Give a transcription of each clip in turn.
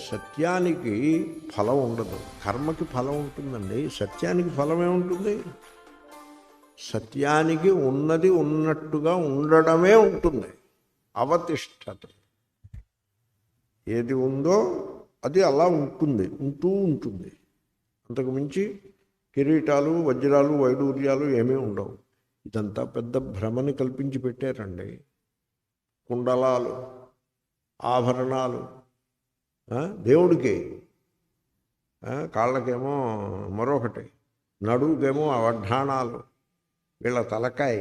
సత్యానికి ఫలం ఉండదు, కర్మకి ఫలం ఉంటుందండి. సత్యానికి ఫలమే ఉంటుంది. సత్యానికి ఉన్నది ఉన్నట్టుగా ఉండడమే ఉంటుంది. అవతిష్టత, ఏది ఉందో అది అలా ఉంటుంది, ఉంటూ ఉంటుంది. అంతకు మించి కిరీటాలు వజ్రాలు వైడూర్యాలు ఏమీ ఉండవు. ఇదంతా పెద్ద భ్రమని కల్పించి పెట్టారండి. కుండలాలు, ఆభరణాలు, దేవుడికి కాళ్ళకేమో మరొకటి, నడువుకేమో వడ్డాణాలు, వీళ్ళ తలకాయ.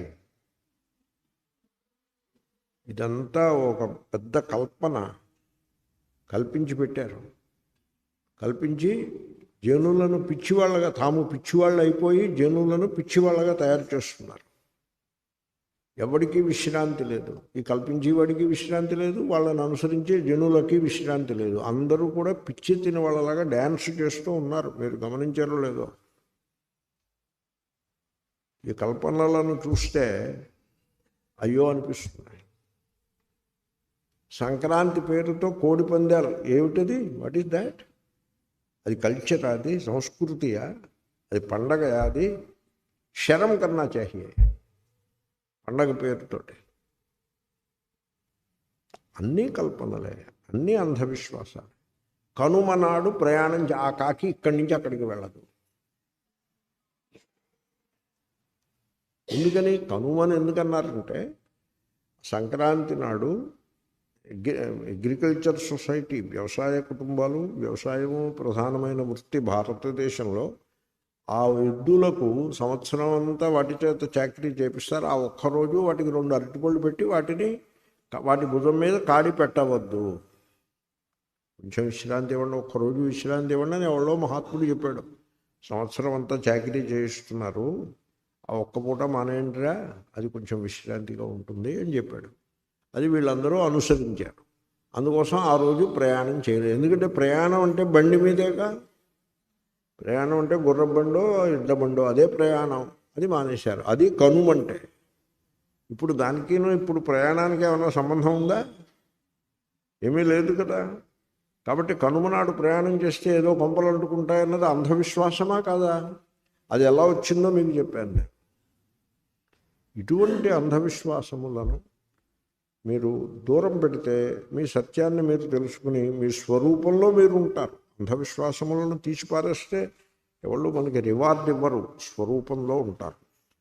ఇదంతా ఒక పెద్ద కల్పన కల్పించి పెట్టారు. కల్పించి జనులను పిచ్చివాళ్ళగా, తాము పిచ్చివాళ్ళు అయిపోయి జనులను పిచ్చివాళ్ళగా తయారు చేస్తున్నారు. ఎవడికి విశ్రాంతి లేదు. ఈ కల్పించేవాడికి విశ్రాంతి లేదు, వాళ్ళని అనుసరించే జనులకి విశ్రాంతి లేదు. అందరూ కూడా పిచ్చి తిన వాళ్ళలాగా డ్యాన్స్ చేస్తూ ఉన్నారు. మీరు గమనించారో లేదో? ఈ కల్పనలను చూస్తే అయ్యో అనిపిస్తుంది. సంక్రాంతి పేరుతో కోడి పందాలు ఏమిటది? What is that? అది కల్చర్? అది సంస్కృతియా? అది పండగయా? అది శరం కన్నా చాహియే పండగ పేరుతోటి. అన్నీ కల్పనలే, అన్నీ అంధవిశ్వాసాలు. కనుమనాడు ప్రయాణం, ఆ కాకి ఇక్కడి నుంచి అక్కడికి వెళ్ళదు. ఎందుకని కనుమని ఎందుకన్నారంటే, సంక్రాంతి నాడు అగ్రికల్చర్ సొసైటీ, వ్యవసాయ కుటుంబాలు, వ్యవసాయము ప్రధానమైన వృత్తి భారతదేశంలో, ఆ ఎద్దులకు సంవత్సరం అంతా వాటి చేత చాకరీ చేపిస్తారు. ఆ ఒక్కరోజు వాటికి 2 అరటిపళ్ళు పెట్టి వాటి భుజం మీద కాడి పెట్టవద్దు, కొంచెం విశ్రాంతి ఇవ్వండి, ఒక్కరోజు విశ్రాంతి ఇవ్వండి అని ఎవరో మహాత్ముడు చెప్పాడు. సంవత్సరం అంతా చాకరీ చేయిస్తున్నారు, ఆ ఒక్క పూట మానేయండిరా, అది కొంచెం విశ్రాంతిగా ఉంటుంది అని చెప్పాడు. అది వీళ్ళందరూ అనుసరించారు. అందుకోసం ఆ రోజు ప్రయాణం చేయలేదు. ఎందుకంటే ప్రయాణం అంటే బండి మీదేగా. ప్రయాణం అంటే గుర్రబండో ఎడ్ల బండో, అదే ప్రయాణం. అది మానేశారు. అది కనుమంటే. ఇప్పుడు ఇప్పుడు ప్రయాణానికి ఏమైనా సంబంధం ఉందా? ఏమీ లేదు కదా. కాబట్టి కనుమనాడు ప్రయాణం చేస్తే ఏదో కొంపలు అంటుకుంటాయన్నది అంధవిశ్వాసమా కాదా? అది ఎలా వచ్చిందో మీకు చెప్పాను నేను. ఇటువంటి అంధవిశ్వాసములను మీరు దూరం పెడితే మీ సత్యాన్ని మీరు తెలుసుకుని మీ స్వరూపంలో మీరు ఉంటారు. అంధవిశ్వాసములను తీసిపారేస్తే ఎవళ్ళు మనకి రివార్డ్ ఇవ్వరు, స్వరూపంలో ఉంటారు.